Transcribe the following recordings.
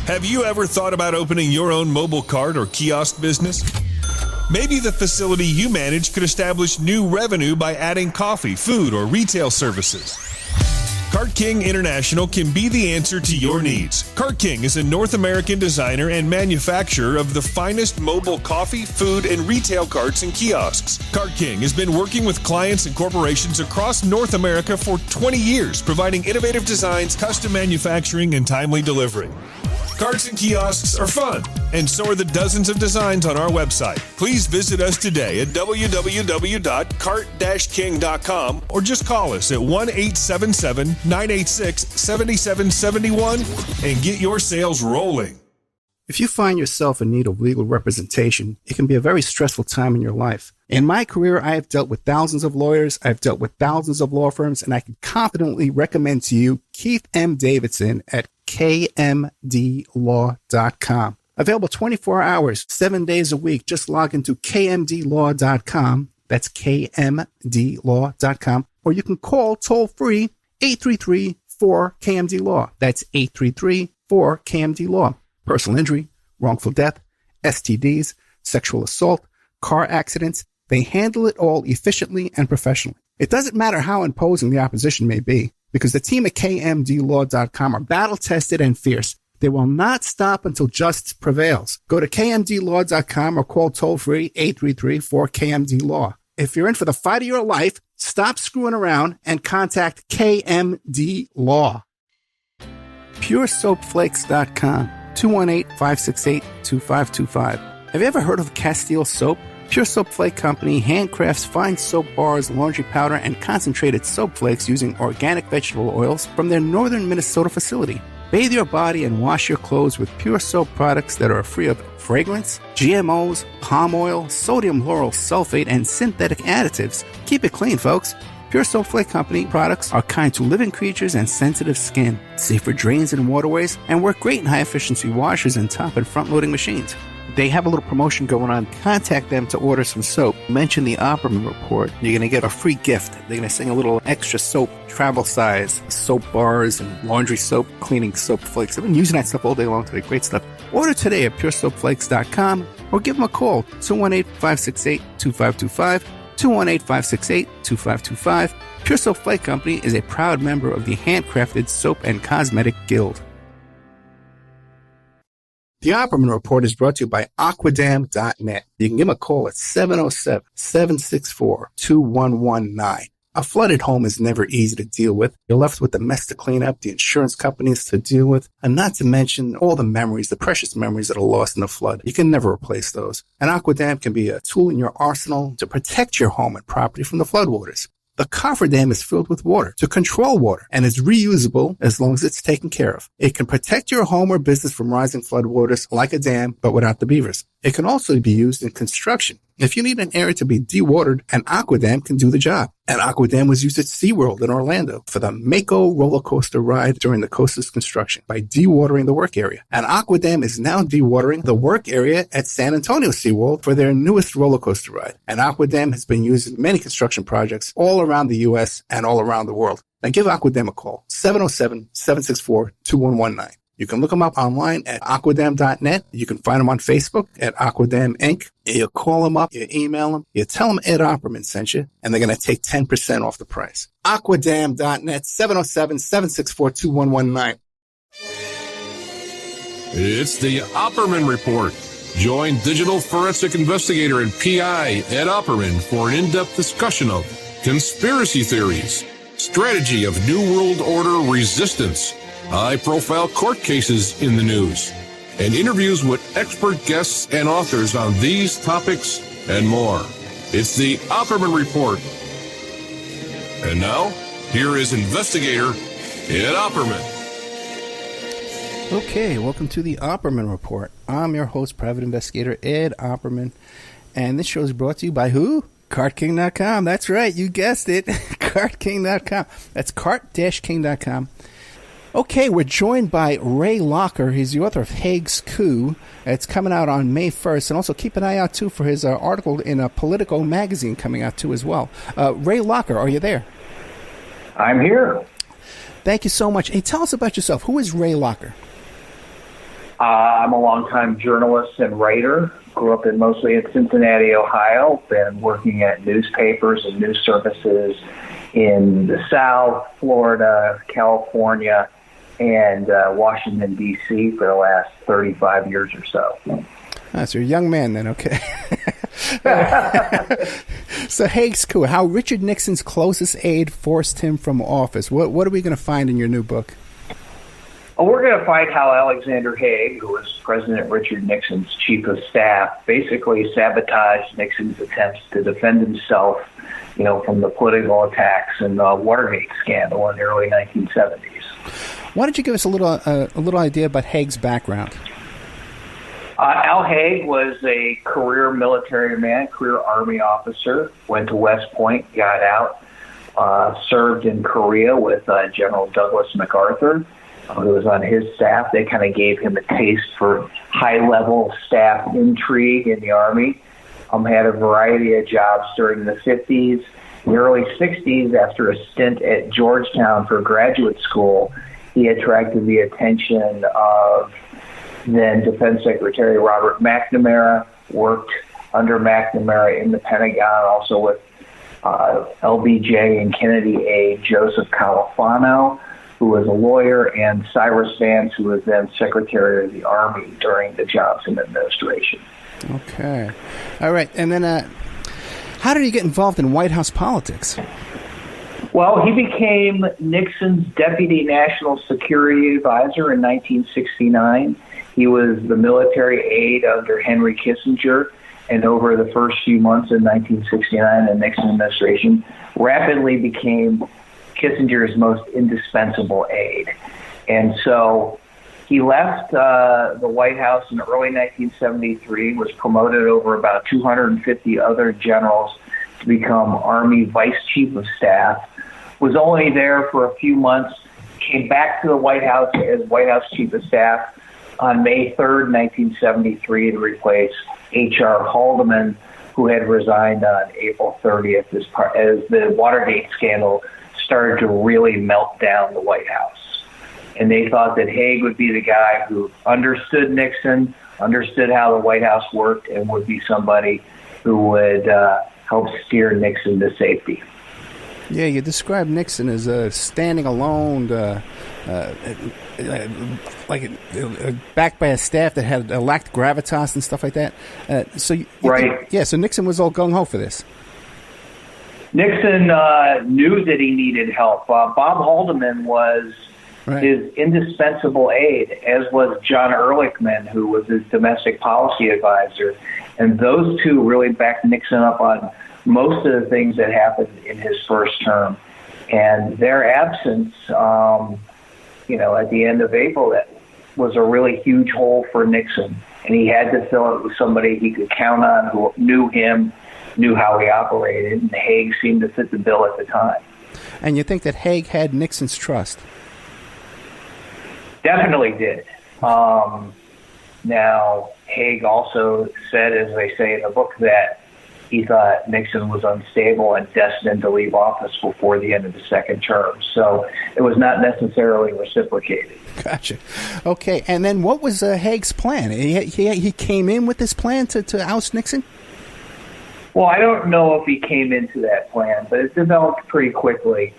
Have you ever thought about opening your own mobile cart or kiosk business? Maybe the facility you manage could establish new revenue by adding coffee, food, or retail services. Cart King International can be the answer to your needs. Cart King is a North American designer and manufacturer of the finest mobile coffee, food, and retail carts and kiosks. Cart King has been working with clients and corporations across North America for 20 years, providing innovative designs, custom manufacturing, and timely delivery. Carts and kiosks are fun, and so are the dozens of designs on our website. Please visit us today at www.cart-king.com or just call us at 1-877-986-7771 and get your sales rolling. If you find yourself in need of legal representation, it can be a very stressful time in your life. In my career, I have dealt with thousands of lawyers, I've dealt with thousands of law firms, and I can confidently recommend to you Keith M. Davidson at kmdlaw.com. Available 24 hours, 7 days a week. Just log into kmdlaw.com. That's kmdlaw.com. Or you can call toll-free 833-4KMD-LAW. That's 833-4KMD-LAW. Personal injury, wrongful death, STDs, sexual assault, car accidents. They handle it all efficiently and professionally. It doesn't matter how imposing the opposition may be, because the team at kmdlaw.com are battle-tested and fierce. They will not stop until justice prevails. Go to kmdlaw.com or call toll-free 833-4KMD-LAW. If you're in for the fight of your life, stop screwing around and contact KMD Law. PureSoapFlakes.com, 218-568-2525. Have you ever heard of Castile Soap? Pure Soap Flake Company handcrafts fine soap bars, laundry powder, and concentrated soap flakes using organic vegetable oils from their northern Minnesota facility. Bathe your body and wash your clothes with Pure Soap products that are free of fragrance, GMOs, palm oil, sodium lauryl sulfate, and synthetic additives. Keep it clean, folks. Pure Soap Flake Company products are kind to living creatures and sensitive skin, safe for drains and waterways, and work great in high-efficiency washers and top and front-loading machines. They have a little promotion going on. Contact them to order some soap. Mention the Opperman Report. You're going to get a free gift. They're going to send a little extra soap, travel size, soap bars and laundry soap, cleaning soap flakes. I've been using that stuff all day long today. Great stuff. Order today at puresoapflakes.com or give them a call, 218-568-2525, 218-568-2525. Pure Soap Flake Company is a proud member of the Handcrafted Soap and Cosmetic Guild. The Opperman Report is brought to you by Aquadam.net. You can give them a call at 707-764-2119. A flooded home is never easy to deal with. You're left with the mess to clean up, the insurance companies to deal with, and not to mention all the memories, the precious memories that are lost in the flood. You can never replace those. And Aquadam can be a tool in your arsenal to protect your home and property from the floodwaters. The cofferdam is filled with water to control water and is reusable as long as it's taken care of. It can protect your home or business from rising floodwaters like a dam, but without the beavers. It can also be used in construction. If you need an area to be dewatered, an Aquadam can do the job. An Aquadam was used at SeaWorld in Orlando for the Mako roller coaster ride during the coaster's construction by dewatering the work area. An Aquadam is now dewatering the work area at San Antonio SeaWorld for their newest roller coaster ride. An Aquadam has been used in many construction projects all around the U.S. and all around the world. Now give Aquadam a call, 707-764-2119. You can look them up online at aquadam.net. You can find them on Facebook at Aquadam Inc. You call them up, you email them, you tell them Ed Opperman sent you, and they're going to take 10% off the price. Aquadam.net, 707-764-2119. It's the Opperman Report. Join digital forensic investigator and PI Ed Opperman for an in-depth discussion of conspiracy theories, strategy of New World Order resistance, high-profile court cases in the news, and interviews with expert guests and authors on these topics and more. It's the Opperman Report. And now, here is investigator Ed Opperman. Okay, welcome to the Opperman Report. I'm your host, private investigator Ed Opperman, and this show is brought to you by who? CartKing.com. That's right, you guessed it. CartKing.com. That's cart-king.com. Okay, we're joined by Ray Locker. He's the author of Haig's Coup. It's coming out on May 1st. And also keep an eye out, too, for his article in a Politico magazine coming out, too, as well. Ray Locker, are you there? I'm here. Thank you so much. Hey, tell us about yourself. Who is Ray Locker? I'm a longtime journalist and writer. Grew up mostly in Cincinnati, Ohio. Been working at newspapers and news services in the South, Florida, California, and Washington, D.C. for the last 35 years or so. So you're a young man then, okay. So Haig's Coup, how Richard Nixon's closest aide forced him from office. What are we going to find in your new book? Well, we're going to find how Alexander Haig, who was President Richard Nixon's chief of staff, basically sabotaged Nixon's attempts to defend himself, from the political attacks and the Watergate scandal in the early 1970s. Why don't you give us a little idea about Haig's background? Al Haig was a career military man, career Army officer, went to West Point, got out, served in Korea with General Douglas MacArthur, who was on his staff. They kind of gave him a taste for high-level staff intrigue in the Army. Had a variety of jobs during the 50s. In the early 60s, after a stint at Georgetown for graduate school, he attracted the attention of then Defense Secretary Robert McNamara, worked under McNamara in the Pentagon, also with LBJ and Kennedy aide Joseph Califano, who was a lawyer, and Cyrus Vance, who was then Secretary of the Army during the Johnson administration. Okay. All right. And then how did he get involved in White House politics? Well, he became Nixon's Deputy National Security Advisor in 1969. He was the military aide under Henry Kissinger, and over the first few months in 1969, the Nixon administration rapidly became Kissinger's most indispensable aide. And so he left the White House in early 1973, was promoted over about 250 other generals to become Army Vice Chief of Staff, was only there for a few months, came back to the White House as White House Chief of Staff on May 3rd, 1973, to replace H.R. Haldeman, who had resigned on April 30th as the Watergate scandal started to really melt down the White House. And they thought that Haig would be the guy who understood Nixon, understood how the White House worked, and would be somebody who would help steer Nixon to safety. Yeah, you described Nixon as standing alone, backed by a staff that had lacked gravitas and stuff like that. So Nixon was all gung-ho for this. Nixon knew that he needed help. Bob Haldeman was his indispensable aide, as was John Ehrlichman, who was his domestic policy advisor. And those two really backed Nixon up on most of the things that happened in his first term. And their absence, at the end of April, that was a really huge hole for Nixon. And he had to fill it with somebody he could count on, who knew him, knew how he operated, and Haig seemed to fit the bill at the time. And you think that Haig had Nixon's trust? Definitely did. Now, Haig also said, as they say in the book, that he thought Nixon was unstable and destined to leave office before the end of the second term. So it was not necessarily reciprocated. Gotcha. Okay, and then what was Haig's plan? He came in with this plan to oust Nixon? Well, I don't know if he came into that plan, but it developed pretty quickly.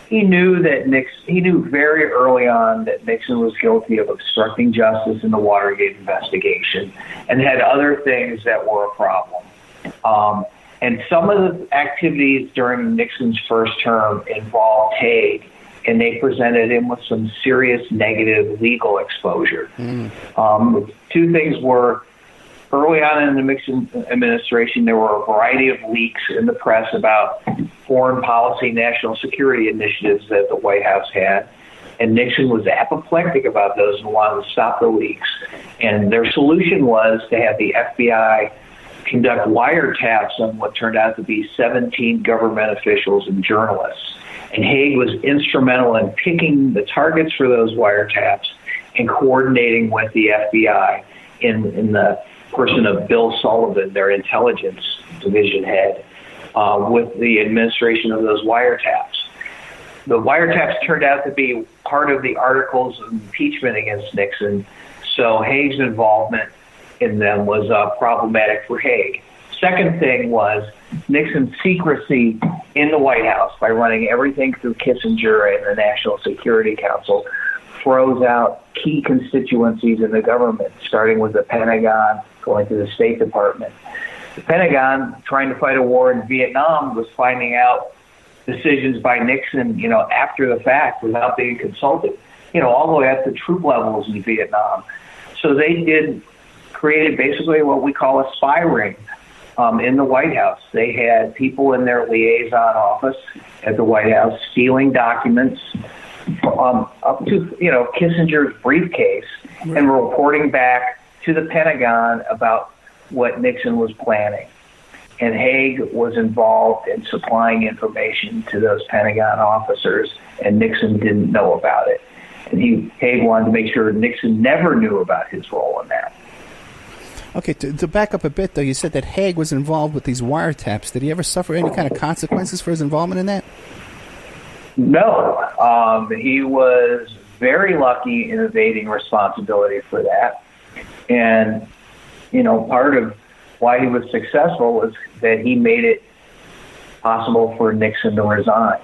He knew very early on that Nixon was guilty of obstructing justice in the Watergate investigation and had other things that were a problem. And some of the activities during Nixon's first term involved Haig, and they presented him with some serious negative legal exposure. Two things were, early on in the Nixon administration, there were a variety of leaks in the press about foreign policy, national security initiatives that the White House had. And Nixon was apoplectic about those and wanted to stop the leaks. And their solution was to have the FBI conduct wiretaps on what turned out to be 17 government officials and journalists. And Haig was instrumental in picking the targets for those wiretaps and coordinating with the FBI in the person of Bill Sullivan, their intelligence division head, with the administration of those wiretaps. The wiretaps turned out to be part of the articles of impeachment against Nixon, So Haig's involvement in them was problematic for Haig. Second thing was Nixon's secrecy in the White House by running everything through Kissinger and the National Security Council froze out key constituencies in the government, starting with the Pentagon, going to the State Department. The Pentagon, trying to fight a war in Vietnam, was finding out decisions by Nixon, after the fact without being consulted, all the way up to troop levels in Vietnam. So they created basically what we call a spy ring in the White House. They had people in their liaison office at the White House stealing documents up to, Kissinger's briefcase and reporting back to the Pentagon about what Nixon was planning. And Haig was involved in supplying information to those Pentagon officers, and Nixon didn't know about it. And Haig wanted to make sure Nixon never knew about his role in that. Okay, to back up a bit, though, you said that Haig was involved with these wiretaps. Did he ever suffer any kind of consequences for his involvement in that? No. He was very lucky in evading responsibility for that. And, part of why he was successful was that he made it possible for Nixon to resign.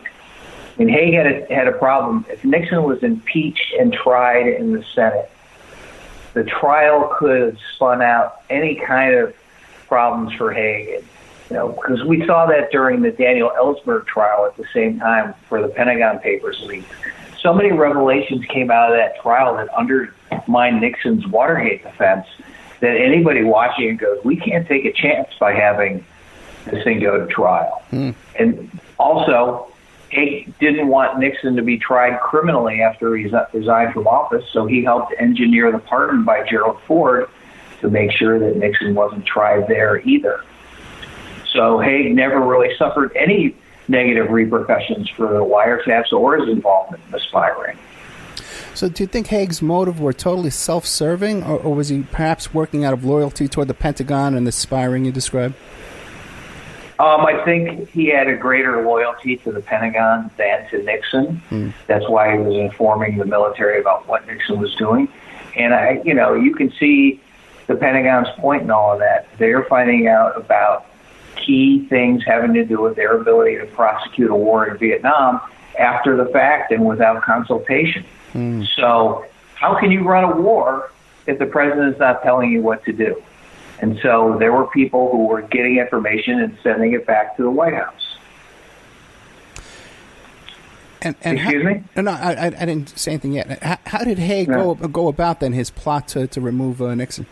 And Haig had a problem. If Nixon was impeached and tried in the Senate, the trial could have spun out any kind of problems for Haig. Because we saw that during the Daniel Ellsberg trial at the same time for the Pentagon Papers leak. So many revelations came out of that trial that undermined Nixon's Watergate defense that anybody watching goes, we can't take a chance by having this thing go to trial. And also, Haig didn't want Nixon to be tried criminally after he resigned from office, so he helped engineer the pardon by Gerald Ford to make sure that Nixon wasn't tried there either. So Haig never really suffered any negative repercussions for the wiretaps or his involvement in the spy ring. So do you think Haig's motive were totally self-serving, or was he perhaps working out of loyalty toward the Pentagon and the spy ring you described? I think he had a greater loyalty to the Pentagon than to Nixon. That's why he was informing the military about what Nixon was doing. And, you can see the Pentagon's point in all of that. They're finding out about key things having to do with their ability to prosecute a war in Vietnam after the fact and without consultation. So how can you run a war if the president's not telling you what to do? And so there were people who were getting information and sending it back to the White House. And Excuse me? No, I didn't say anything yet. How did Haig go about then his plot to remove Nixon?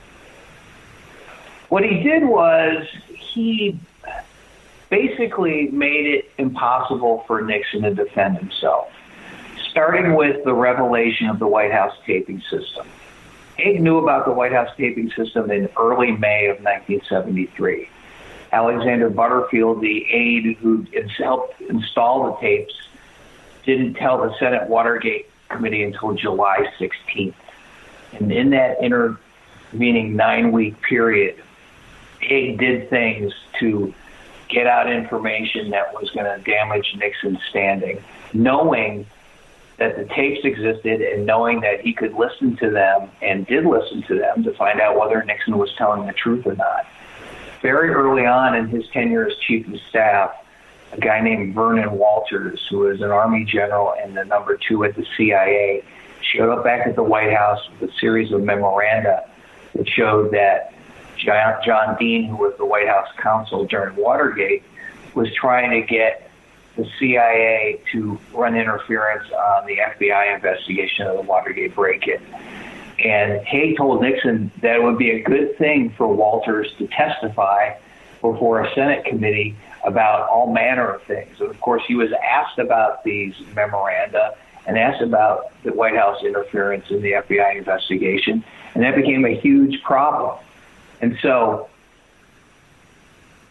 What he did was he basically made it impossible for Nixon to defend himself, starting with the revelation of the White House taping system. Haig knew about the White House taping system in early May of 1973. Alexander Butterfield, the aide who helped install the tapes, didn't tell the Senate Watergate Committee until July 16th. And in that intervening 9-week period, Haig did things to get out information that was going to damage Nixon's standing, knowing that the tapes existed and knowing that he could listen to them and did listen to them to find out whether Nixon was telling the truth or not. Very early on in his tenure as chief of staff, a guy named Vernon Walters, who was an Army general and the number 2 at the CIA, showed up back at the White House with a series of memoranda that showed that John Dean, who was the White House counsel during Watergate, was trying to get the CIA to run interference on the FBI investigation of the Watergate break-in. And Haig told Nixon that it would be a good thing for Walters to testify before a Senate committee about all manner of things. And of course, he was asked about these memoranda and asked about the White House interference in the FBI investigation, and that became a huge problem. And so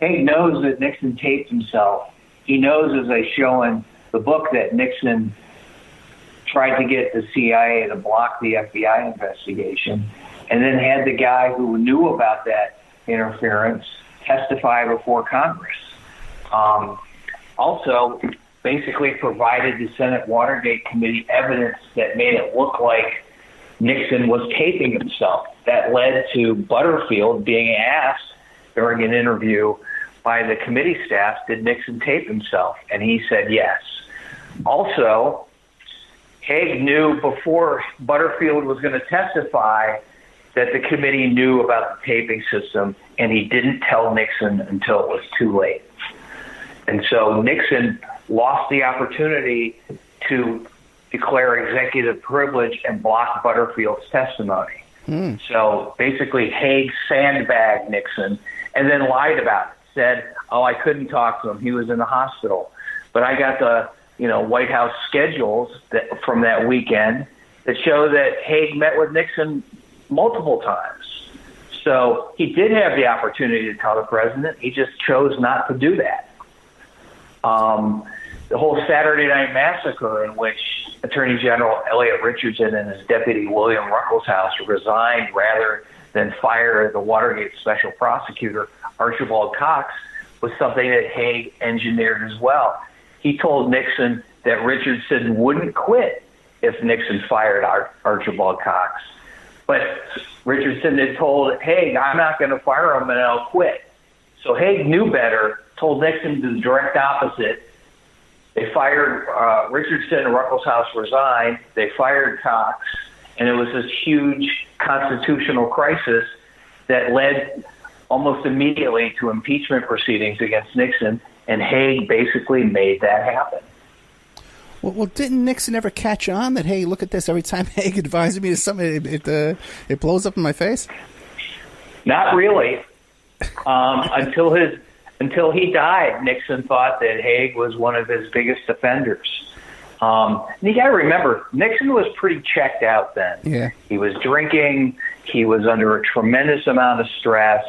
Haig knows that Nixon taped himself. He knows, as I show in the book, that Nixon tried to get the CIA to block the FBI investigation, and then had the guy who knew about that interference testify before Congress. Also, basically provided the Senate Watergate Committee evidence that made it look like Nixon was taping himself. That led to Butterfield being asked during an interview by the committee staff, did Nixon tape himself? And he said yes. Also, Haig knew before Butterfield was going to testify that the committee knew about the taping system, and he didn't tell Nixon until it was too late. And so Nixon lost the opportunity to declare executive privilege and block Butterfield's testimony. So basically, Haig sandbagged Nixon and then lied about it. Said, I couldn't talk to him. He was in the hospital. But I got the White House schedules from that weekend that show that Haig met with Nixon multiple times. So he did have the opportunity to tell the president. He just chose not to do that. The whole Saturday Night Massacre, in which Attorney General Elliot Richardson and his deputy William Ruckelshaus resigned rather than fire the Watergate special prosecutor Archibald Cox, was something that Haig engineered as well. He told Nixon that Richardson wouldn't quit if Nixon fired Archibald Cox. But Richardson had told Haig, I'm not going to fire him and I'll quit. So Haig knew better, told Nixon the direct opposite. They fired Richardson and Ruckelshaus resigned. They fired Cox. And it was this huge constitutional crisis that led almost immediately to impeachment proceedings against Nixon. And Haig basically made that happen. Well, didn't Nixon ever catch on that, hey, look at this, every time Haig advises me to something, it blows up in my face? Not really. Until he died, Nixon thought that Haig was one of his biggest offenders. And you got to remember, Nixon was pretty checked out then. Yeah. He was drinking. He was under a tremendous amount of stress.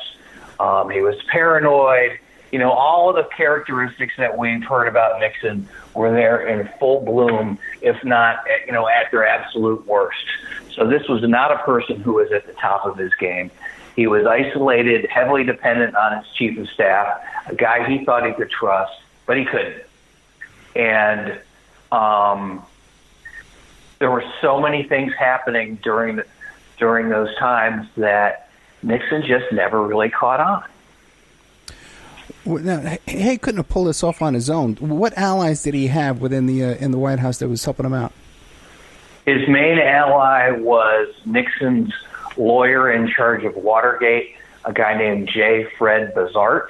He was paranoid. All of the characteristics that we've heard about Nixon were there in full bloom, if not, at their absolute worst. So this was not a person who was at the top of his game. He was isolated, heavily dependent on his chief of staff, a guy he thought he could trust, but he couldn't. And there were so many things happening during those times that Nixon just never really caught on. Well, now, Haig couldn't have pulled this off on his own. What allies did he have within the in the White House that was helping him out? His main ally was Nixon's lawyer in charge of Watergate, a guy named J. Fred Bazart,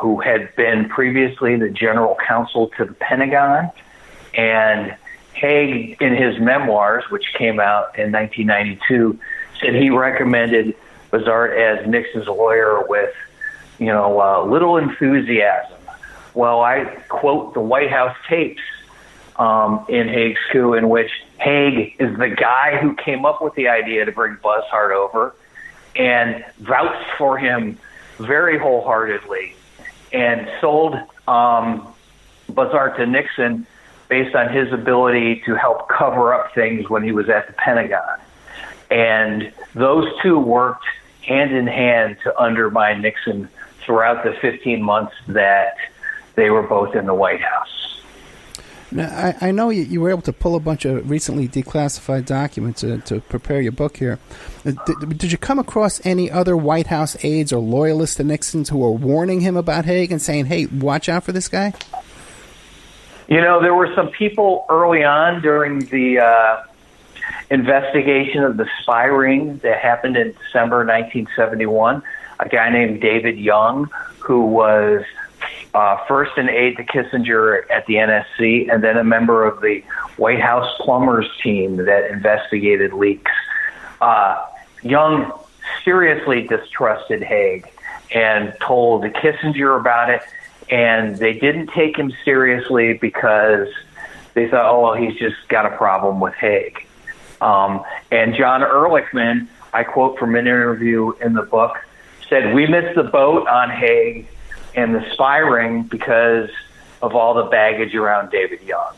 who had been previously the general counsel to the Pentagon. And Haig, in his memoirs, which came out in 1992, said he recommended Bazart as Nixon's lawyer with little enthusiasm. Well, I quote the White House tapes in Haig's coup, in which Haig is the guy who came up with the idea to bring Bazart over and vouched for him very wholeheartedly and sold Bazart to Nixon based on his ability to help cover up things when he was at the Pentagon. And those two worked hand in hand to undermine Nixon throughout the 15 months that they were both in the White House. Now, I know you were able to pull a bunch of recently declassified documents to prepare your book here. Did you come across any other White House aides or loyalists to Nixon's who were warning him about Haig and saying, hey, watch out for this guy? There were some people early on during the investigation of the spy ring that happened in December 1971, a guy named David Young, who was first an aide to Kissinger at the NSC and then a member of the White House plumbers team that investigated leaks. Young seriously distrusted Haig and told Kissinger about it, and they didn't take him seriously because they thought, he's just got a problem with Haig. And John Ehrlichman, I quote from an interview in the book, said, we missed the boat on Haig and the spy ring because of all the baggage around David Young.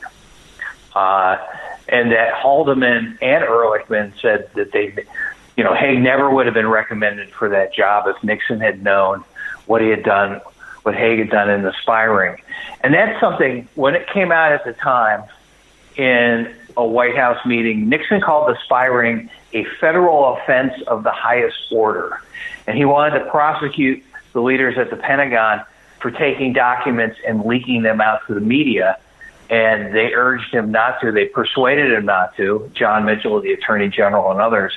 And that Haldeman and Ehrlichman said that Haig never would have been recommended for that job if Nixon had known what Haig had done in the spy ring. And that's something, when it came out at the time, in a White House meeting. Nixon called the spy ring a federal offense of the highest order. And he wanted to prosecute the leaders at the Pentagon for taking documents and leaking them out to the media. And they urged him not to. They persuaded him not to, John Mitchell, the Attorney General, and others,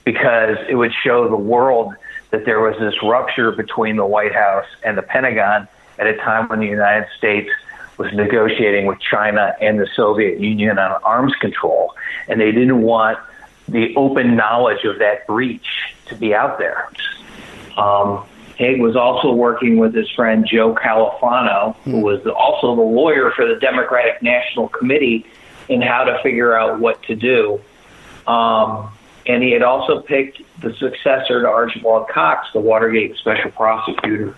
because it would show the world that there was this rupture between the White House and the Pentagon at a time when the United States was negotiating with China and the Soviet Union on arms control. And they didn't want the open knowledge of that breach to be out there. Haig was also working with his friend Joe Califano, who was also the lawyer for the Democratic National Committee, in how to figure out what to do. And he had also picked the successor to Archibald Cox, the Watergate special prosecutor,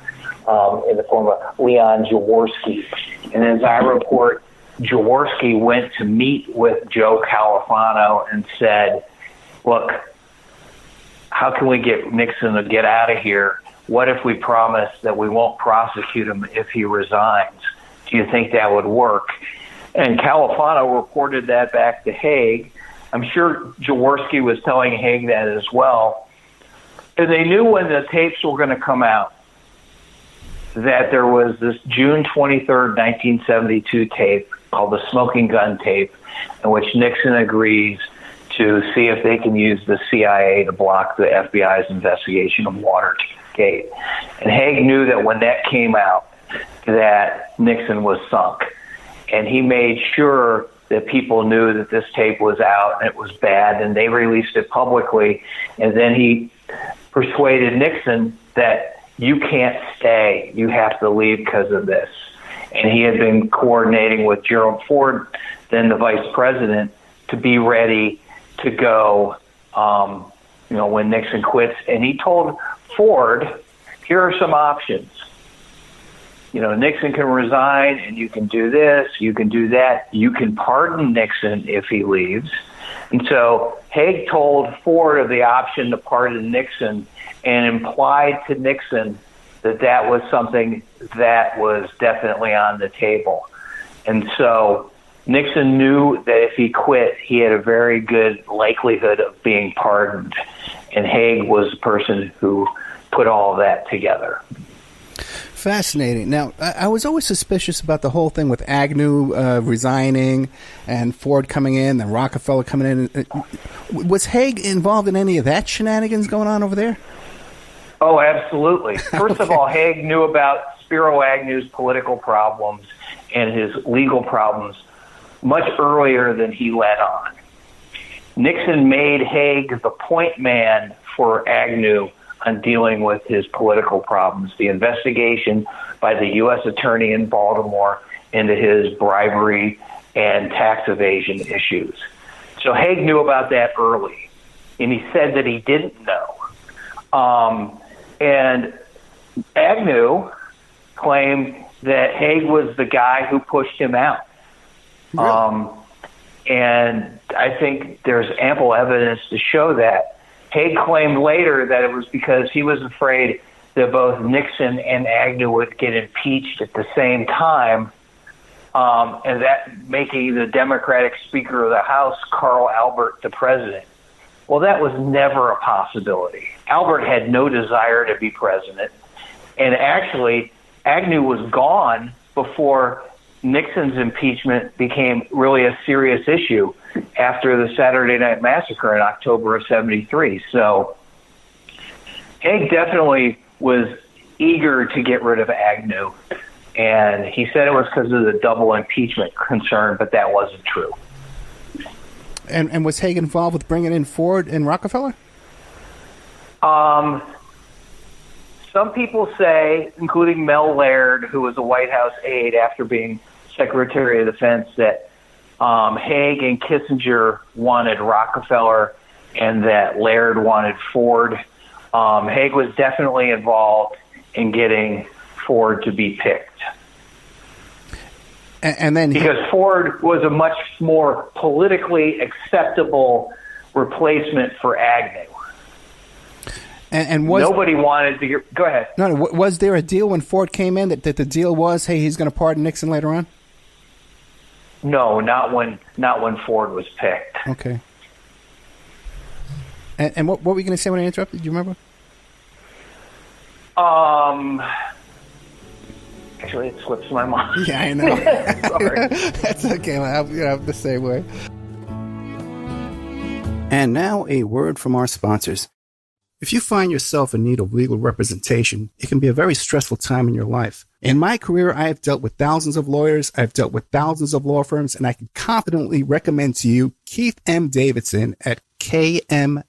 in the form of Leon Jaworski. And as I report, Jaworski went to meet with Joe Califano and said, look, how can we get Nixon to get out of here? What if we promise that we won't prosecute him if he resigns? Do you think that would work? And Califano reported that back to Haig. I'm sure Jaworski was telling Haig that as well. And they knew when the tapes were going to come out that there was this June 23rd, 1972 tape called the Smoking Gun tape, in which Nixon agrees to see if they can use the CIA to block the FBI's investigation of Watergate. And Haig knew that when that came out, that Nixon was sunk. And he made sure that people knew that this tape was out and it was bad, and they released it publicly. And then he persuaded Nixon that you can't stay, you have to leave because of this. And he had been coordinating with Gerald Ford, then the vice president, to be ready to go, when Nixon quits. And he told Ford, here are some options. Nixon can resign, and you can do this, you can do that. You can pardon Nixon if he leaves. And so Haig told Ford of the option to pardon Nixon and implied to Nixon that that was something that was definitely on the table. And so Nixon knew that if he quit, he had a very good likelihood of being pardoned. And Haig was the person who put all of that together. Fascinating. Now, I was always suspicious about the whole thing with Agnew resigning and Ford coming in and Rockefeller coming in. Was Haig involved in any of that shenanigans going on over there? Oh, absolutely. First of all, Haig knew about Spiro Agnew's political problems and his legal problems much earlier than he let on. Nixon made Haig the point man for Agnew on dealing with his political problems, the investigation by the U.S. Attorney in Baltimore into his bribery and tax evasion issues. So Haig knew about that early, and he said that he didn't know. And Agnew claimed that Haig was the guy who pushed him out. Really? And I think there's ample evidence to show that. Haig claimed later that it was because he was afraid that both Nixon and Agnew would get impeached at the same time, and that making the Democratic Speaker of the House, Carl Albert, the president. Well, that was never a possibility. Albert had no desire to be president, and actually, Agnew was gone before Nixon's impeachment became really a serious issue after the Saturday Night Massacre in October of '73. So Haig definitely was eager to get rid of Agnew, and he said it was because of the double impeachment concern, but that wasn't true. And was Haig involved with bringing in Ford and Rockefeller? Some people say, including Mel Laird, who was a White House aide after being Secretary of Defense, that Haig and Kissinger wanted Rockefeller and that Laird wanted Ford. Haig was definitely involved in getting Ford to be picked. And then because Ford was a much more politically acceptable replacement for Agnew. And nobody wanted to get... Go ahead. No, was there a deal when Ford came in that the deal was, hey, he's going to pardon Nixon later on? No, not when Ford was picked. Okay. And what were you going to say when I interrupted? Do you remember? Actually, it slips my mind. Yeah, I know. Sorry. That's okay. I'm the same way. And now a word from our sponsors. If you find yourself in need of legal representation, it can be a very stressful time in your life. In my career, I have dealt with thousands of lawyers, I've dealt with thousands of law firms, and I can confidently recommend to you Keith M. Davidson at kmdlaw.com.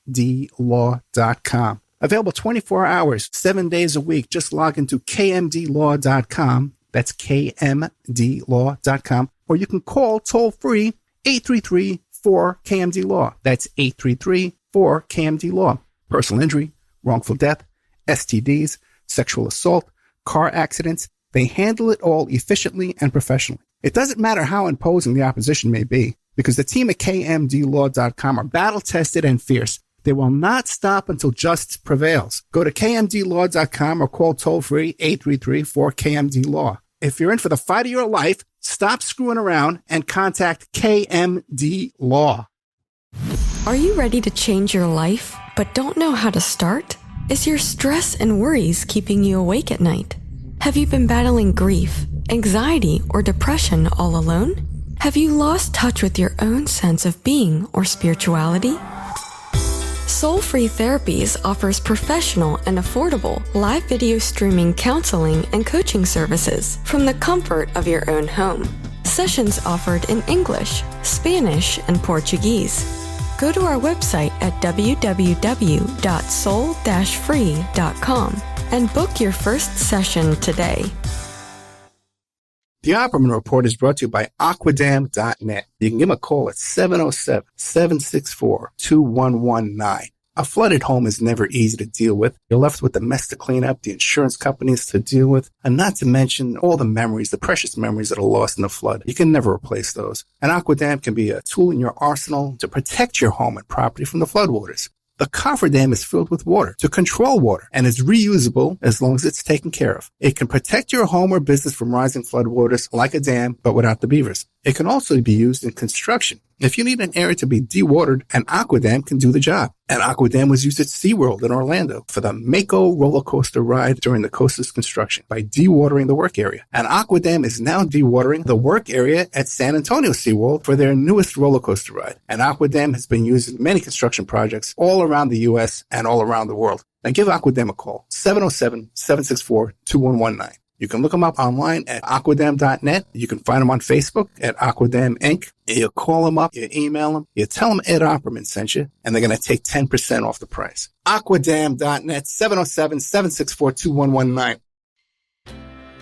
Available 24 hours, 7 days a week. Just log into kmdlaw.com. That's kmdlaw.com. Or you can call toll-free 833-4KMD-LAW. That's 833-4KMD-LAW. Personal injury, wrongful death, STDs, sexual assault, car accidents. They handle it all efficiently and professionally. It doesn't matter how imposing the opposition may be, because the team at kmdlaw.com are battle-tested and fierce. They will not stop until justice prevails. Go to kmdlaw.com or call toll-free 833-4KMD-LAW. If you're in for the fight of your life, stop screwing around and contact KMD Law. Are you ready to change your life, but don't know how to start? Is your stress and worries keeping you awake at night? Have you been battling grief, anxiety, or depression all alone? Have you lost touch with your own sense of being or spirituality? Soul Free Therapies offers professional and affordable live video streaming counseling and coaching services from the comfort of your own home. Sessions offered in English, Spanish, and Portuguese. Go to our website at www.soul-free.com and book your first session today. The Opperman Report is brought to you by Aquadam.net. You can give them a call at 707-764-2119. A flooded home is never easy to deal with. You're left with the mess to clean up, the insurance companies to deal with, and not to mention all the memories, the precious memories that are lost in the flood. You can never replace those. And Aquadam can be a tool in your arsenal to protect your home and property from the floodwaters. The cofferdam is filled with water to control water and is reusable as long as it's taken care of. It can protect your home or business from rising floodwaters like a dam, but without the beavers. It can also be used in construction. If you need an area to be dewatered, an Aquadam can do the job. An Aquadam was used at SeaWorld in Orlando for the Mako roller coaster ride during the coaster's construction by dewatering the work area. An Aquadam is now dewatering the work area at San Antonio SeaWorld for their newest roller coaster ride. An Aquadam has been used in many construction projects all around the U.S. and all around the world. Now give Aquadam a call, 707-764-2119. You can look them up online at aquadam.net. You can find them on Facebook at Aquadam Inc. You call them up, you email them, you tell them Ed Opperman sent you, and they're going to take 10% off the price. Aquadam.net, 707-764-2119.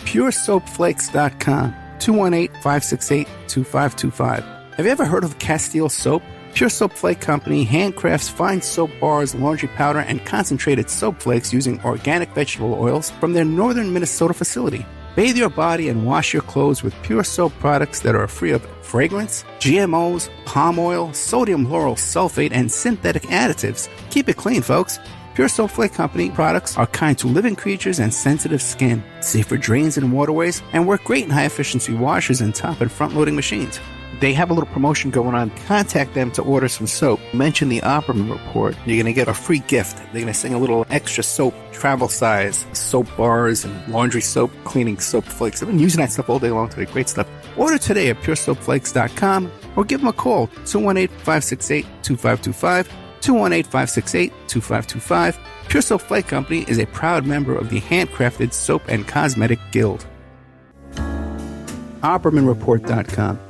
PureSoapFlakes.com, 218-568-2525. Have you ever heard of Castile Soap? Pure Soap Flake Company handcrafts fine soap bars, laundry powder, and concentrated soap flakes using organic vegetable oils from their northern Minnesota facility. Bathe your body and wash your clothes with Pure Soap products that are free of fragrance, GMOs, palm oil, sodium lauryl sulfate, and synthetic additives. Keep it clean, folks. Pure Soap Flake Company products are kind to living creatures and sensitive skin, safe for drains and waterways, and work great in high-efficiency washers and top and front-loading machines. They have a little promotion going on. Contact them to order some soap. Mention the Opperman Report. You're going to get a free gift. They're going to send a little extra soap, travel size, soap bars and laundry soap, cleaning soap flakes. I've been using that stuff all day long today. Great stuff. Order today at puresoapflakes.com or give them a call, 218-568-2525, 218-568-2525. Pure Soap Flake Company is a proud member of the Handcrafted Soap and Cosmetic Guild. OppermanReport.com.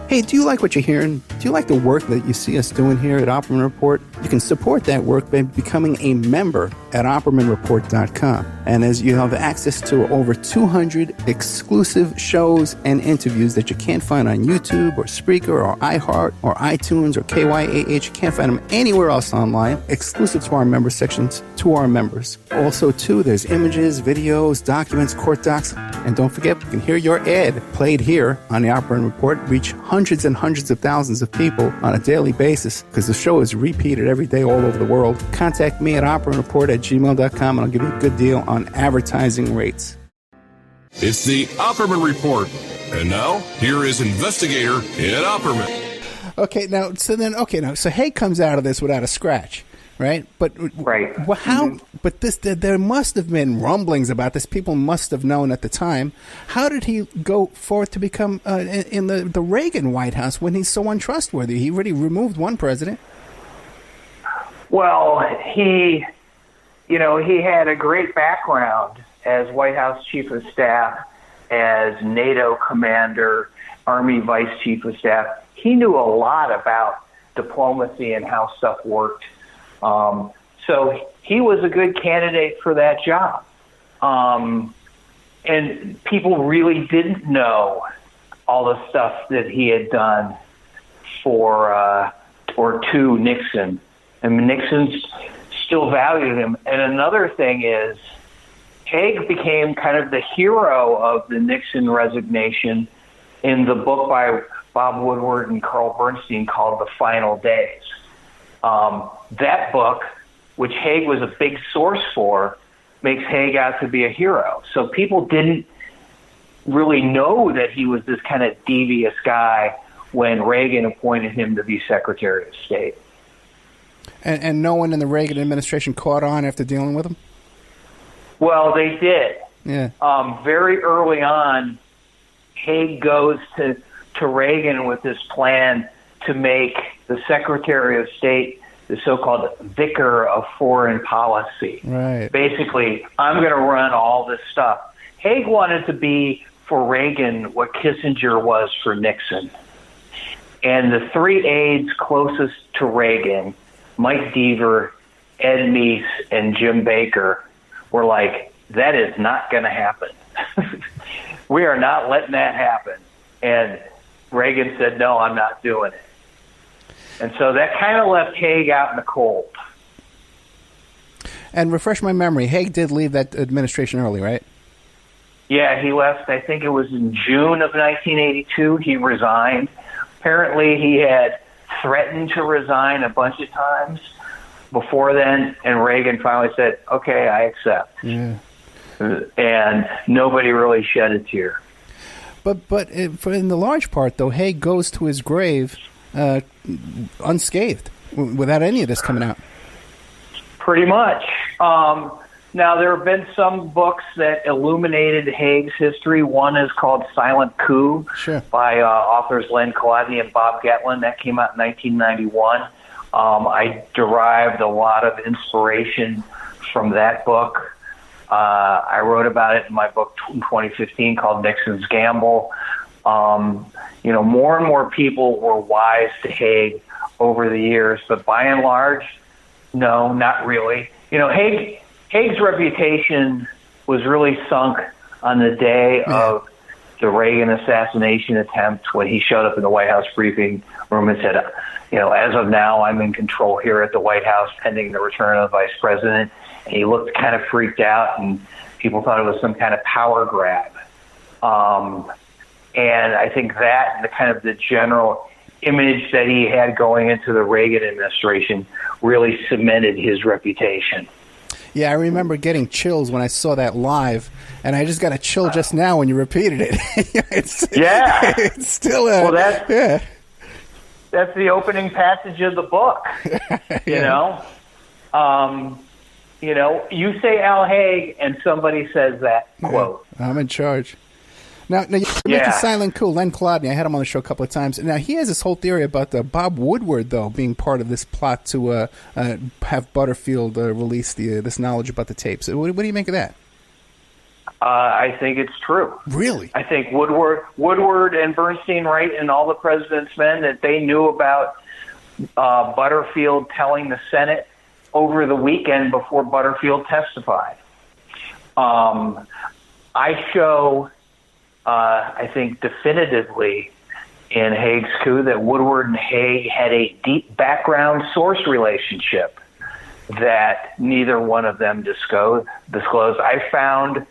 Hey, do you like what you're hearing? Do you like the work that you see us doing here at Opperman Report? You can support that work by becoming a member at OppermanReport.com. And as you have access to over 200 exclusive shows and interviews that you can't find on YouTube or Spreaker or iHeart or iTunes or KYAH. You can't find them anywhere else online, exclusive to our member sections, to our members. Also, too, there's images, videos, documents, court docs. And don't forget, you can hear your ad played here on the Opperman Report, reach hundreds and hundreds of thousands of people on a daily basis because the show is repeated every day all over the world. Contact me at oppermanreport@gmail.com and I'll give you a good deal on advertising rates. It's the Opperman Report. And now, here is investigator Ed Opperman. So Haig comes out of this without a scratch, right? But Right. Well, how? But there must have been rumblings about this. People must have known at the time. How did he go forth to become in the Reagan White House when he's so untrustworthy? He already removed one president. Well, he had a great background as White House Chief of Staff, as NATO commander, Army Vice Chief of Staff. He knew a lot about diplomacy and how stuff worked. So he was a good candidate for that job. And people really didn't know all the stuff that he had done to Nixon. And Nixon still valued him. And another thing is, Haig became kind of the hero of the Nixon resignation in the book by Bob Woodward and Carl Bernstein called The Final Days. That book, which Haig was a big source for, makes Haig out to be a hero. So people didn't really know that he was this kind of devious guy when Reagan appointed him to be Secretary of State. And no one in the Reagan administration caught on after dealing with him? Well, they did. Yeah. Very early on, Haig goes to Reagan with this plan to make the Secretary of State the so-called vicar of foreign policy. Right. Basically, I'm going to run all this stuff. Haig wanted to be, for Reagan, what Kissinger was for Nixon. And the three aides closest to Reagan, Mike Deaver, Ed Meese, and Jim Baker, were like, that is not going to happen. We are not letting that happen. And Reagan said, no, I'm not doing it. And so that kind of left Haig out in the cold. And refresh my memory, Haig did leave that administration early, right? Yeah, he left, I think it was in June of 1982. He resigned. Apparently he had threatened to resign a bunch of times before then, and Reagan finally said, okay, I accept. Yeah. And nobody really shed a tear. But in the large part, though, Haig goes to his grave unscathed, without any of this coming out. Pretty much. Now, there have been some books that illuminated Haig's history. One is called Silent Coup by authors Len Kolodny and Bob Getlin. That came out in 1991. I derived a lot of inspiration from that book. I wrote about it in my book in 2015 called Nixon's Gamble. More and more people were wise to Haig over the years, but by and large, no, not really. Haig's reputation was really sunk on the day of the Reagan assassination attempt when he showed up in the White House briefing room and said, as of now, I'm in control here at the White House pending the return of the vice president. And he looked kind of freaked out, and people thought it was some kind of power grab. And I think that and the kind of the general image that he had going into the Reagan administration really cemented his reputation. Yeah, I remember getting chills when I saw that live, and I just got a chill just now when you repeated it. It's still that's the opening passage of the book. You say Al Haig, and somebody says that quote. I'm in charge. Now you mentioned Silent Coup, Len Kolodny. I had him on the show a couple of times. Now, he has this whole theory about Bob Woodward, though, being part of this plot to have Butterfield release this knowledge about the tapes. What do you make of that? I think it's true. Really? I think Woodward and Bernstein, right, and all the president's men, that they knew about Butterfield telling the Senate over the weekend before Butterfield testified. I show... I think definitively in Haig's coup that Woodward and Haig had a deep background source relationship that neither one of them disclosed. I found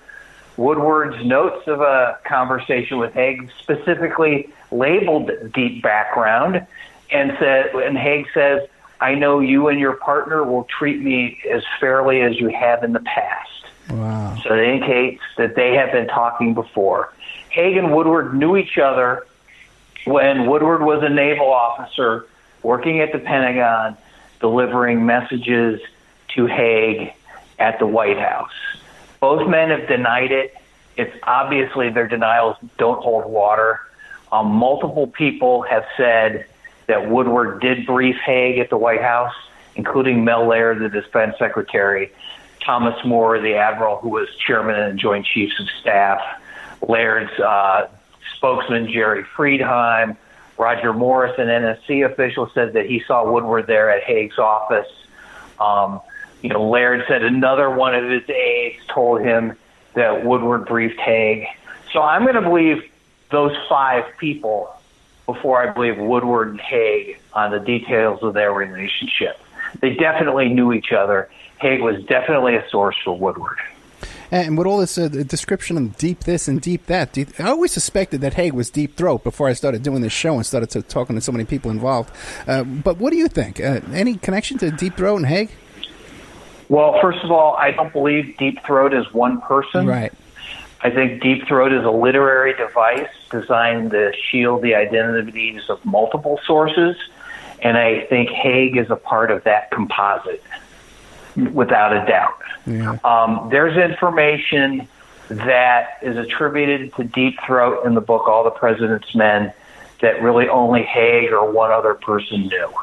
Woodward's notes of a conversation with Haig specifically labeled deep background, and Haig says, I know you and your partner will treat me as fairly as you have in the past. Wow. So it indicates that they have been talking before. Haig and Woodward knew each other when Woodward was a naval officer working at the Pentagon, delivering messages to Haig at the White House. Both men have denied it. It's obviously their denials don't hold water. Multiple people have said that Woodward did brief Haig at the White House, including Mel Laird, the defense secretary, Thomas Moore, the admiral who was chairman and joint chiefs of staff, Laird's spokesman, Jerry Friedheim, Roger Morris, an NSC official, said that he saw Woodward there at Haig's office. Laird said another one of his aides told him that Woodward briefed Haig. So I'm going to believe those 5 people before I believe Woodward and Haig on the details of their relationship. They definitely knew each other. Haig was definitely a source for Woodward. And with all this description of deep this and deep that, I always suspected that Haig was deep throat before I started doing this show and started talking to so many people involved. But what do you think? Any connection to deep throat and Haig? Well, first of all, I don't believe deep throat is one person. Right. I think deep throat is a literary device designed to shield the identities of multiple sources, and I think Haig is a part of that composite, without a doubt. Yeah. There's information that is attributed to deep throat in the book All the President's Men that really only Haig or one other person knew.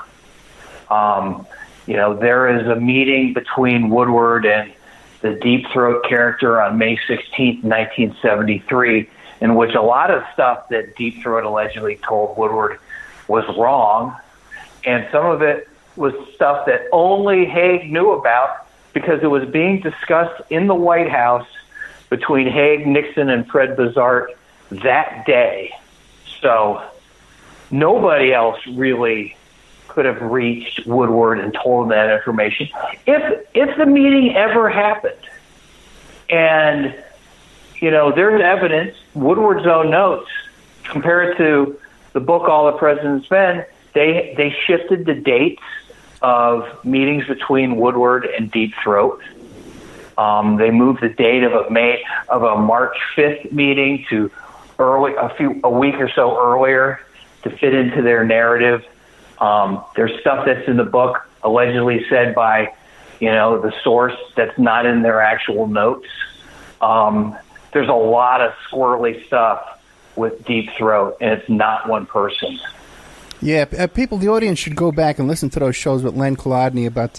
There is a meeting between Woodward and the deep throat character on May 16th, 1973, in which a lot of stuff that deep throat allegedly told Woodward was wrong, and some of it was stuff that only Haig knew about because it was being discussed in the White House between Haig, Nixon, and Fred Bizart that day. So nobody else really could have reached Woodward and told him that information. If the meeting ever happened, and, there's evidence, Woodward's own notes, compared to the book All the President's Men, they shifted the dates of meetings between Woodward and Deep Throat. They moved the date of a March 5th meeting to a week or so earlier to fit into their narrative. There's stuff that's in the book allegedly said by, the source that's not in their actual notes. There's a lot of squirrely stuff with Deep Throat, and it's not one person. Yeah, people, the audience should go back and listen to those shows with Len Kolodny about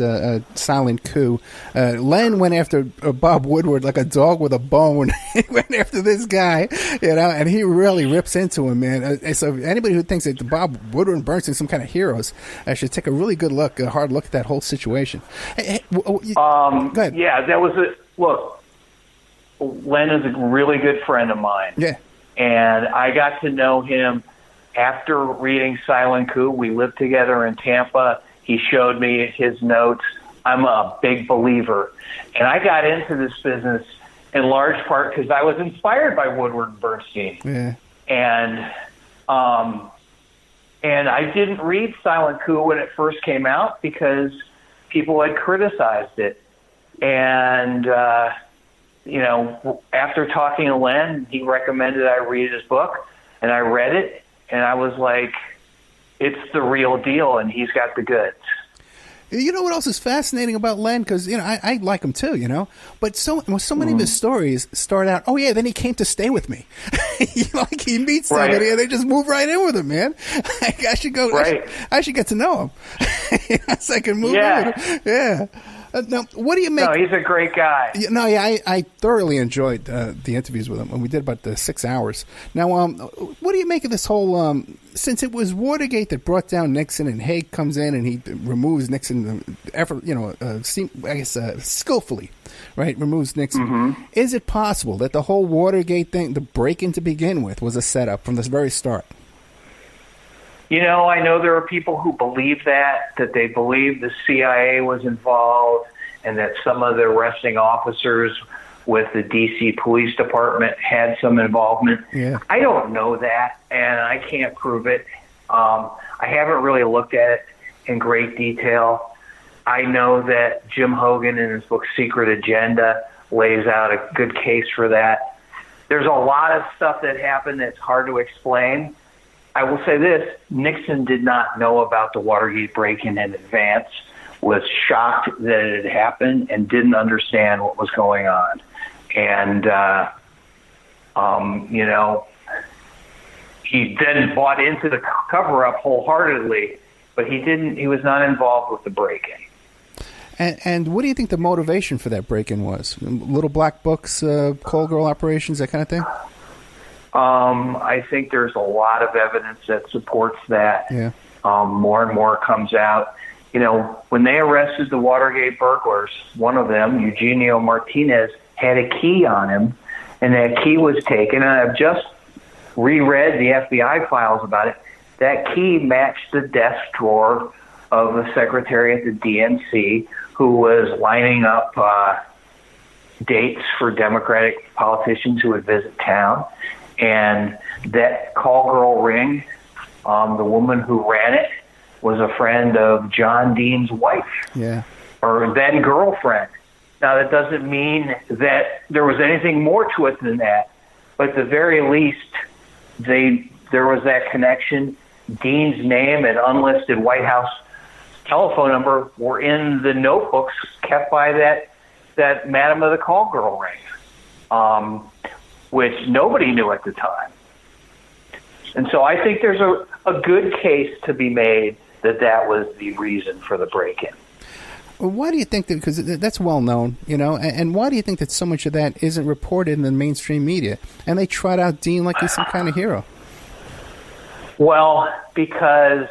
Silent Coup. Len went after Bob Woodward like a dog with a bone. He went after this guy, and he really rips into him, man. So anybody who thinks that Bob Woodward and Bernstein are some kind of heroes should take a really good look, a hard look at that whole situation. Go ahead. Yeah, that was look, Len is a really good friend of mine. Yeah. And I got to know him after reading Silent Coup. We lived together in Tampa. He showed me his notes. I'm a big believer. And I got into this business in large part because I was inspired by Woodward and Bernstein. Yeah. And I didn't read Silent Coup when it first came out because people had criticized it. And, after talking to Len, he recommended I read his book, and I read it. And I was like, it's the real deal, and he's got the goods. You know what else is fascinating about Len? Because, I like him too, But so many of his stories start out, oh, yeah, then he came to stay with me. He meets somebody and they just move right in with him, man. I should go. Right. I should get to know him. So I can move in with him. Yeah. Now, what do you make? No, he's a great guy. I thoroughly enjoyed the interviews with him, and we did about 6 hours. Now, what do you make of this whole? Since it was Watergate that brought down Nixon, and Haig comes in and he removes Nixon, skillfully, right? Removes Nixon. Mm-hmm. Is it possible that the whole Watergate thing, the break-in to begin with, was a setup from the very start? I know there are people who believe that they believe the CIA was involved and that some of the arresting officers with the D.C. Police Department had some involvement. Yeah. I don't know that, and I can't prove it. I haven't really looked at it in great detail. I know that Jim Hogan in his book Secret Agenda lays out a good case for that. There's a lot of stuff that happened that's hard to explain. I will say this, Nixon did not know about the Watergate break-in in advance, was shocked that it had happened, and didn't understand what was going on. And, he then bought into the cover-up wholeheartedly, but he was not involved with the break-in. And what do you think the motivation for that break-in was? Little black books, call girl operations, that kind of thing? I think there's a lot of evidence that supports that. Yeah. More and more comes out. When they arrested the Watergate burglars, one of them, Eugenio Martinez, had a key on him, and that key was taken. And I've just reread the FBI files about it. That key matched the desk drawer of the secretary at the DNC who was lining up dates for Democratic politicians who would visit town. And that call girl ring, the woman who ran it, was a friend of John Dean's wife, or then girlfriend. Now, that doesn't mean that there was anything more to it than that, but at the very least, there was that connection. Dean's name and unlisted White House telephone number were in the notebooks kept by that Madam of the Call Girl ring, which nobody knew at the time. And so I think there's a good case to be made that was the reason for the break-in. Well, why do you think that, because that's well known, and why do you think that so much of that isn't reported in the mainstream media, and they trot out Dean like he's some kind of hero? Well, because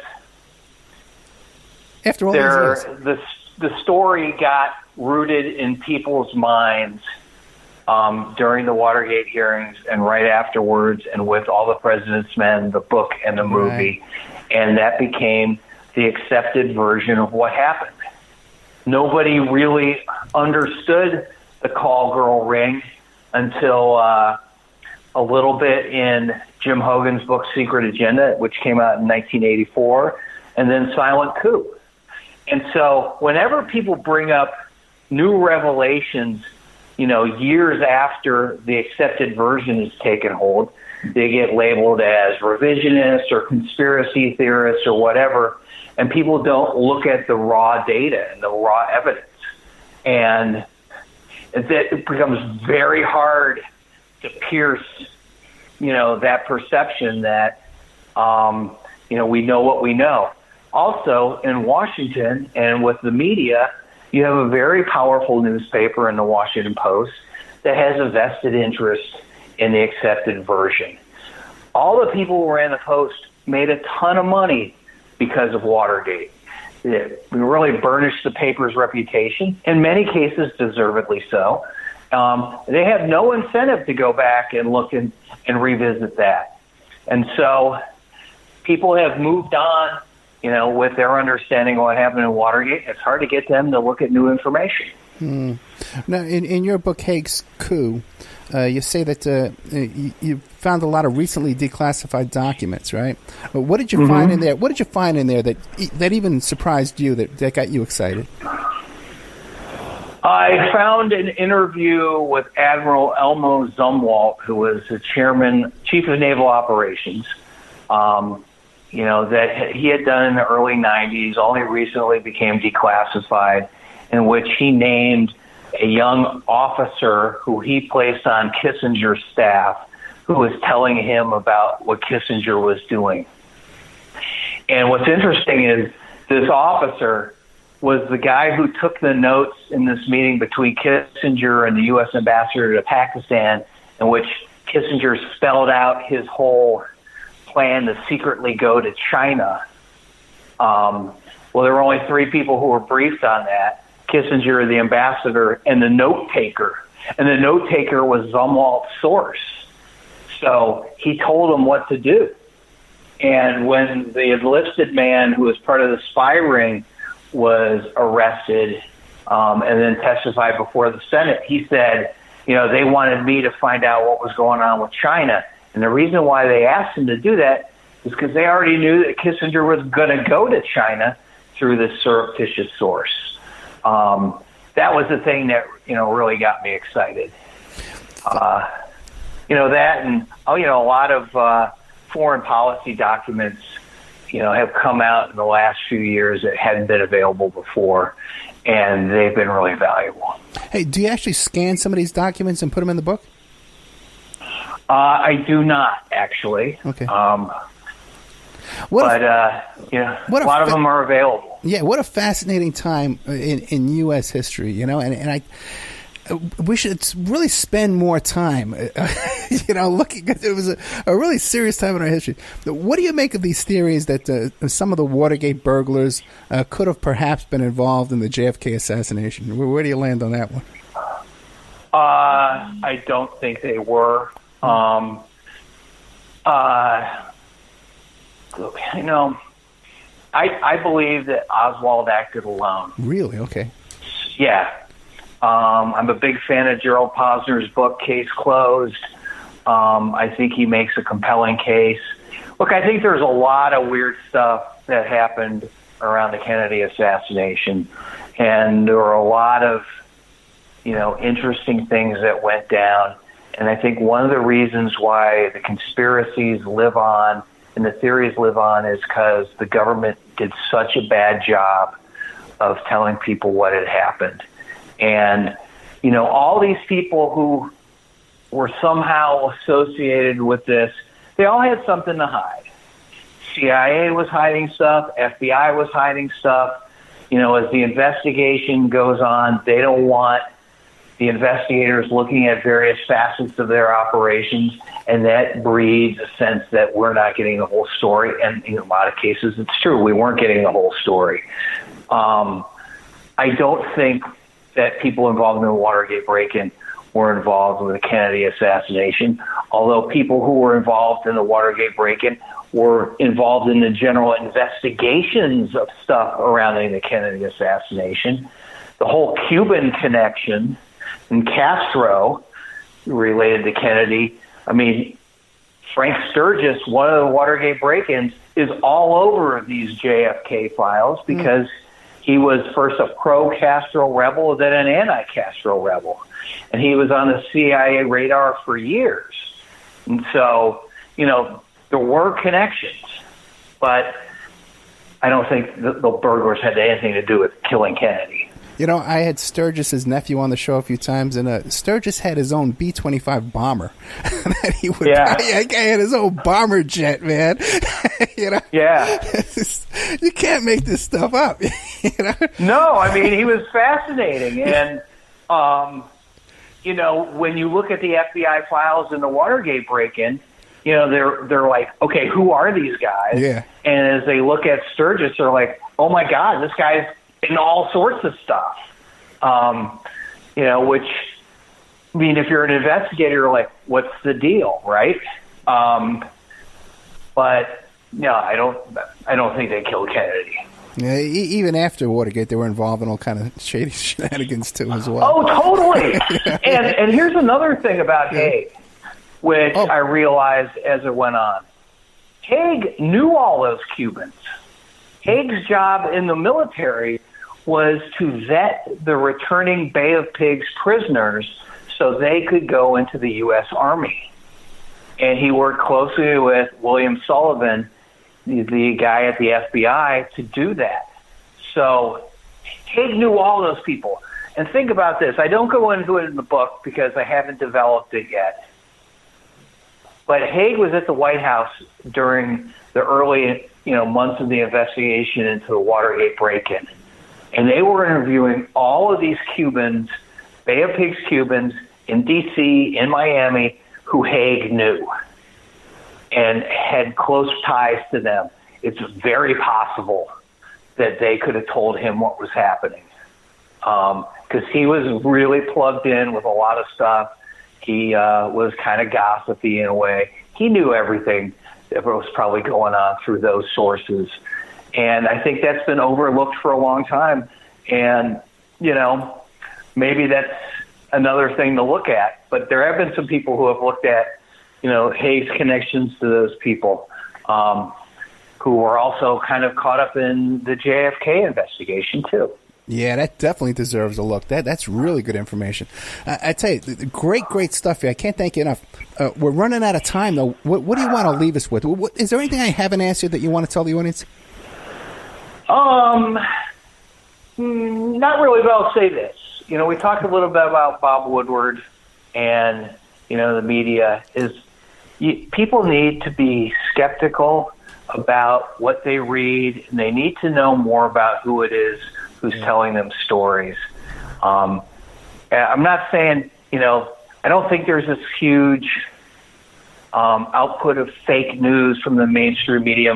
after all the story got rooted in people's minds during the Watergate hearings and right afterwards, and with All the President's Men, the book and the movie, and that became the accepted version of what happened. Nobody really understood the call girl ring until a little bit in Jim Hogan's book Secret Agenda, which came out in 1984, and then Silent Coup. And so whenever people bring up new revelations, years after the accepted version has taken hold, they get labeled as revisionists or conspiracy theorists or whatever, and people don't look at the raw data and the raw evidence. And it becomes very hard to pierce, that perception that, we know what we know. Also, in Washington and with the media, you have a very powerful newspaper in the Washington Post that has a vested interest in the accepted version. All the people who ran the Post made a ton of money because of Watergate. It really burnished the paper's reputation, in many cases deservedly so. They have no incentive to go back and look and revisit that. And so people have moved on, with their understanding of what happened in Watergate. It's hard to get them to look at new information. Now, in your book, Haig's Coup, you say that you found a lot of recently declassified documents, right? What did you find in there? What did you find in there that even surprised you, that got you excited? I found an interview with Admiral Elmo Zumwalt, who was the chief of naval operations, that he had done in the early 90s, only recently became declassified, in which he named a young officer who he placed on Kissinger's staff, who was telling him about what Kissinger was doing. And what's interesting is this officer was the guy who took the notes in this meeting between Kissinger and the U.S. ambassador to Pakistan, in which Kissinger spelled out his whole plan to secretly go to China. Well, there were only 3 people who were briefed on that: Kissinger, the ambassador, and the note taker. And the note taker was Zumwalt's source. So he told him what to do. And when the enlisted man who was part of the spy ring was arrested and then testified before the Senate, he said, they wanted me to find out what was going on with China. And the reason why they asked him to do that is because they already knew that Kissinger was going to go to China through this surreptitious source. That was the thing that, really got me excited. That and, a lot of foreign policy documents, have come out in the last few years that hadn't been available before, and they've been really valuable. Hey, do you actually scan some of these documents and put them in the book? I do not, actually. Okay. A lot of them are available. Yeah, what a fascinating time in U.S. history, and I we should really spend more time, looking at it. Was a really serious time in our history. What do you make of these theories that some of the Watergate burglars could have perhaps been involved in the JFK assassination? Where do you land on that one? I don't think they were. I believe that Oswald acted alone. Really? Okay. Yeah. I'm a big fan of Gerald Posner's book, Case Closed. I think he makes a compelling case. Look, I think there's a lot of weird stuff that happened around the Kennedy assassination, and there were a lot of, interesting things that went down. And I think one of the reasons why the conspiracies live on and the theories live on is because the government did such a bad job of telling people what had happened. And, all these people who were somehow associated with this, they all had something to hide. CIA was hiding stuff. FBI was hiding stuff. As the investigation goes on, they don't want the investigators looking at various facets of their operations, and that breeds a sense that we're not getting the whole story. And in a lot of cases, it's true. We weren't getting the whole story. I don't think that people involved in the Watergate break-in were involved with the Kennedy assassination, although people who were involved in the Watergate break-in were involved in the general investigations of stuff surrounding the Kennedy assassination. The whole Cuban connection and Castro related to Kennedy. I mean, Frank Sturgis, one of the Watergate break-ins, is all over these JFK files because he was first a pro-Castro rebel, then an anti-Castro rebel. And he was on the CIA radar for years. And so, there were connections, but I don't think the burglars had anything to do with killing Kennedy. I had Sturgis's nephew on the show a few times, and Sturgis had his own B-25 bomber. That he would That guy had his own bomber jet, man. Yeah. You can't make this stuff up. No, I mean, he was fascinating. And, when you look at the FBI files in the Watergate break-in, they're like, okay, who are these guys? Yeah. And as they look at Sturgis, they're like, oh, my God, this guy's in all sorts of stuff, which, I mean, if you're an investigator, you're like, what's the deal, right? But no, I don't think they killed Kennedy. Yeah, even after Watergate, they were involved in all kind of shady shenanigans too, as well. Oh, totally. And here's another thing about Haig, which I realized as it went on. Haig knew all those Cubans. Haig's job in the military was to vet the returning Bay of Pigs prisoners so they could go into the U.S. Army. And he worked closely with William Sullivan, the guy at the FBI, to do that. So Haig knew all those people. And think about this. I don't go into it in the book because I haven't developed it yet. But Haig was at the White House during the early months of the investigation into the Watergate break-in. And they were interviewing all of these Cubans, Bay of Pigs Cubans, in D.C., in Miami, who Haig knew and had close ties to them. It's very possible that they could have told him what was happening because he was really plugged in with a lot of stuff. He was kind of gossipy in a way. He knew everything that was probably going on through those sources. And I think that's been overlooked for a long time. And, maybe that's another thing to look at. But there have been some people who have looked at, Haig's connections to those people who were also kind of caught up in the JFK investigation, too. Yeah, that definitely deserves a look. That's really good information. I tell you, great stuff here. I can't thank you enough. We're running out of time, though. What do you want to leave us with? Is there anything I haven't asked you that you want to tell the audience? Not really, but I'll say this. We talked a little bit about Bob Woodward and, the media. People need to be skeptical about what they read, and they need to know more about who it is who's telling them stories. I'm not saying, I don't think there's this huge output of fake news from the mainstream media.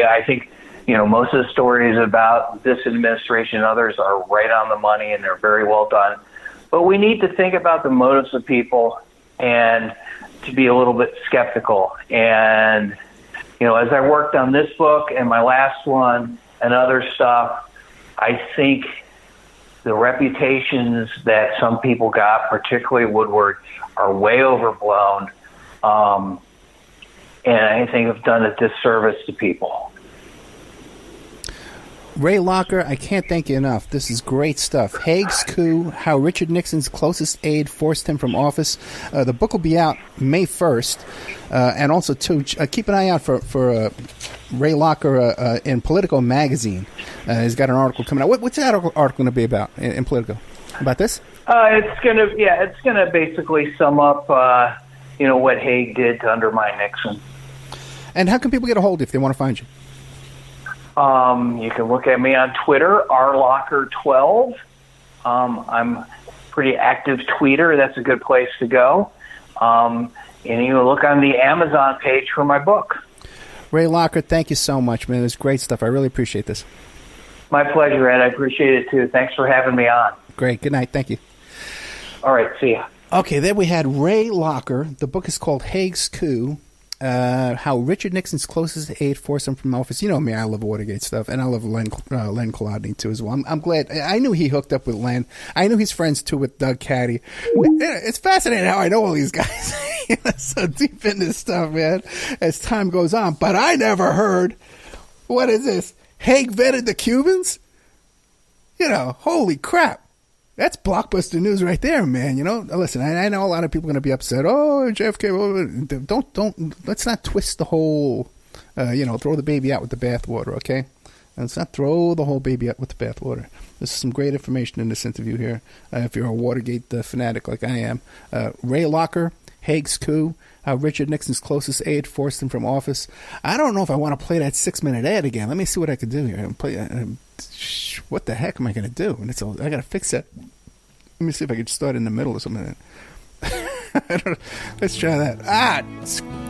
I think, most of the stories about this administration and others are right on the money, and they're very well done. But we need to think about the motives of people and to be a little bit skeptical. And, as I worked on this book and my last one and other stuff, I think the reputations that some people got, particularly Woodward, are way overblown, and I think have done a disservice to people. Ray Locker, I can't thank you enough. This is great stuff. Haig's Coup, How Richard Nixon's Closest Aide Forced Him from Office. The book will be out May 1st. And also, too, keep an eye out for Ray Locker in Politico magazine. He's got an article coming out. What's that article going to be about in Politico? About this? It's gonna basically sum up, what Haig did to undermine Nixon. And how can people get a hold of you if they want to find you? You can look at me on Twitter, rlocker12. I'm a pretty active tweeter. That's a good place to go. And you can look on the Amazon page for my book. Ray Locker, thank you so much, man. It was great stuff. I really appreciate this. My pleasure, Ed. I appreciate it, too. Thanks for having me on. Great. Good night. Thank you. All right. See ya. Okay, there we had Ray Locker. The book is called Haig's Coup. How Richard Nixon's Closest Aide Forced Him from Office. You know me, I love Watergate stuff, and I love Len Kolodny, too, as well. I'm glad. I knew he hooked up with Len. I knew he's friends, too, with Doug Caddy. It's fascinating how I know all these guys. So deep in this stuff, man, as time goes on. But I never heard, what is this? Haig vetted the Cubans? Holy crap. That's blockbuster news right there, man. Listen, I know a lot of people are going to be upset. Oh, JFK, don't, let's not twist the whole, throw the baby out with the bathwater, okay? Let's not throw the whole baby out with the bathwater. There's some great information in this interview here, if you're a Watergate fanatic like I am. Ray Locker, Haig's Coup, How Richard Nixon's Closest Aide Forced Him from Office. I don't know if I want to play that 6-minute ad again. Let me see what I can do here. What the heck am I going to do? And I got to fix that. Let me see if I can start in the middle or something. Let's try that.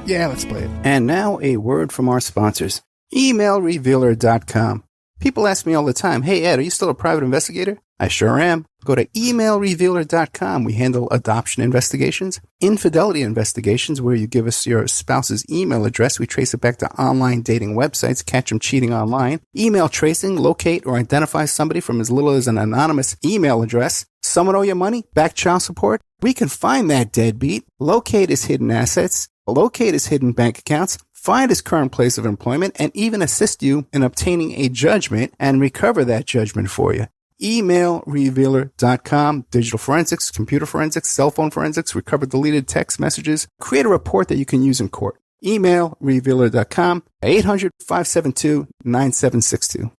Yeah, let's play it. And now a word from our sponsors. EmailRevealer.com. People ask me all the time, hey, Ed, are you still a private investigator? I sure am. Go to emailrevealer.com. We handle adoption investigations, infidelity investigations, where you give us your spouse's email address. We trace it back to online dating websites, catch them cheating online, email tracing, locate or identify somebody from as little as an anonymous email address. Someone owe you money? Back child support? We can find that deadbeat, locate his hidden assets, locate his hidden bank accounts, find his current place of employment, and even assist you in obtaining a judgment and recover that judgment for you. Emailrevealer.com, digital forensics, computer forensics, cell phone forensics, recover deleted text messages, create a report that you can use in court. Emailrevealer.com, 800-572-9762.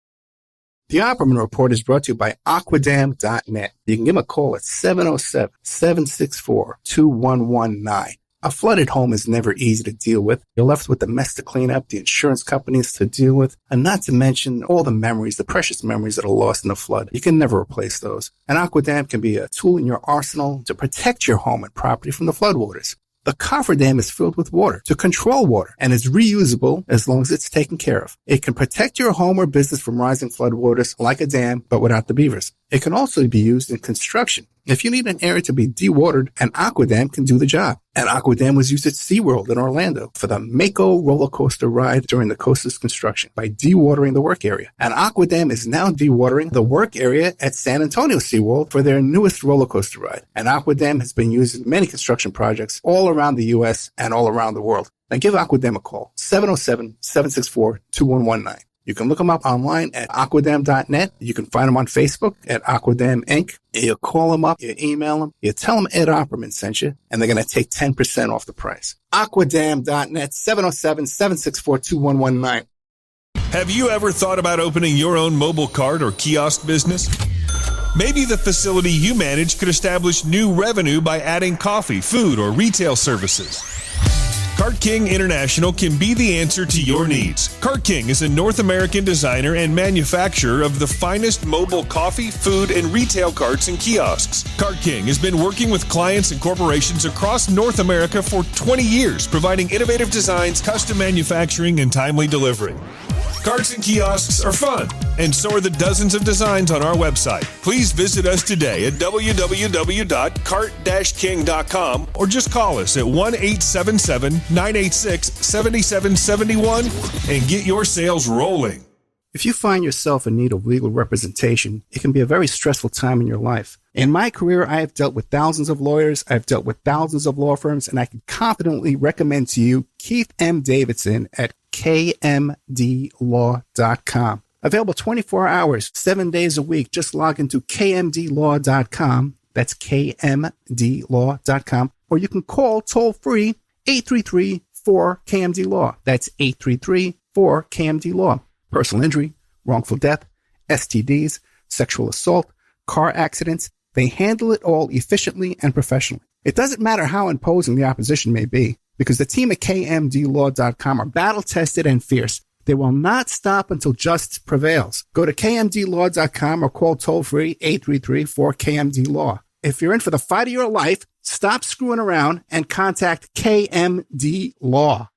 The Opperman Report is brought to you by Aquadam.net. You can give them a call at 707-764-2119. A flooded home is never easy to deal with. You're left with the mess to clean up, the insurance companies to deal with, and not to mention all the memories, the precious memories that are lost in the flood. You can never replace those. And Aquadam can be a tool in your arsenal to protect your home and property from the floodwaters. The cofferdam is filled with water to control water and is reusable as long as it's taken care of. It can protect your home or business from rising floodwaters like a dam, but without the beavers. It can also be used in construction. If you need an area to be dewatered, an Aquadam can do the job. An Aquadam was used at SeaWorld in Orlando for the Mako roller coaster ride during the coaster's construction by dewatering the work area. An Aquadam is now dewatering the work area at San Antonio SeaWorld for their newest roller coaster ride. An Aquadam has been used in many construction projects all around the U.S. and all around the world. Now give Aquadam a call, 707-764-2119. You can look them up online at aquadam.net. You can find them on Facebook at Aquadam Inc. You call them up, you email them, you tell them Ed Opperman sent you, and they're going to take 10% off the price. Aquadam.net, 707-764-2119. Have you ever thought about opening your own mobile cart or kiosk business? Maybe the facility you manage could establish new revenue by adding coffee, food, or retail services. Cart King International can be the answer to your needs. Cart King is a North American designer and manufacturer of the finest mobile coffee, food, and retail carts and kiosks. Cart King has been working with clients and corporations across North America for 20 years, providing innovative designs, custom manufacturing, and timely delivery. Carts and kiosks are fun, and so are the dozens of designs on our website. Please visit us today at www.cart-king.com or just call us at 1-877-986-7771 and get your sales rolling. If you find yourself in need of legal representation, it can be a very stressful time in your life. In my career, I have dealt with thousands of lawyers, I've dealt with thousands of law firms, and I can confidently recommend to you Keith M. Davidson at kmdlaw.com. Available 24 hours, 7 days a week. Just log into kmdlaw.com. That's kmdlaw.com. Or you can call toll-free 833-4KMD-LAW. That's 833-4KMD-LAW. Personal injury, wrongful death, STDs, sexual assault, car accidents. They handle it all efficiently and professionally. It doesn't matter how imposing the opposition may be, because the team at kmdlaw.com are battle-tested and fierce. They will not stop until justice prevails. Go to kmdlaw.com or call toll-free 833-4KMD-LAW. If you're in for the fight of your life, stop screwing around and contact KMD Law.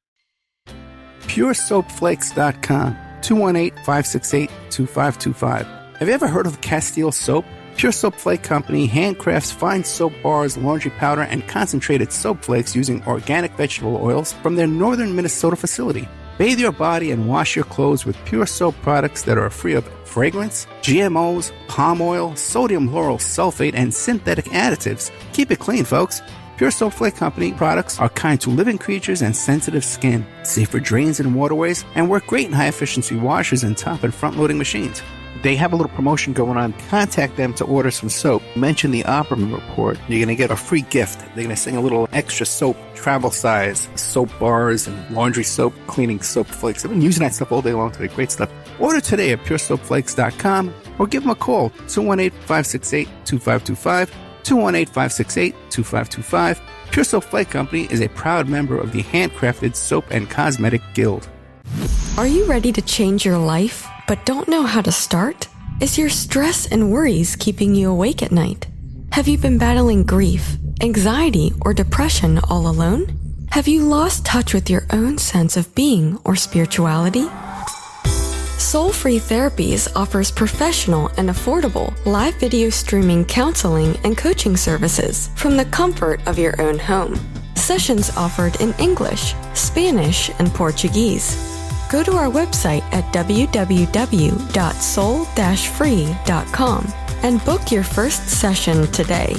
PureSoapFlakes.com, 218-568-2525. Have you ever heard of Castile Soap? Pure Soap Flake Company handcrafts fine soap bars, laundry powder, and concentrated soap flakes using organic vegetable oils from their northern Minnesota facility. Bathe your body and wash your clothes with Pure Soap products that are free of fragrance, GMOs, palm oil, sodium lauryl sulfate, and synthetic additives. Keep it clean, folks. Pure Soap Flake Company products are kind to living creatures and sensitive skin, safe for drains and waterways, and work great in high-efficiency washers and top and front-loading machines. They have a little promotion going on. Contact them to order some soap. Mention the Opperman Report. You're going to get a free gift. They're going to send a little extra soap, travel size, soap bars and laundry soap, cleaning soap flakes. I've been using that stuff all day long today. Great stuff. Order today at puresoapflakes.com or give them a call, 218-568-2525, 218-568-2525. Pure Soap Flake Company is a proud member of the Handcrafted Soap and Cosmetic Guild. Are you ready to change your life, but don't know how to start? Is your stress and worries keeping you awake at night? Have you been battling grief, anxiety, or depression all alone? Have you lost touch with your own sense of being or spirituality? Soul Free Therapies offers professional and affordable live video streaming counseling and coaching services from the comfort of your own home. Sessions offered in English, Spanish, and Portuguese. Go to our website at www.soul-free.com and book your first session today.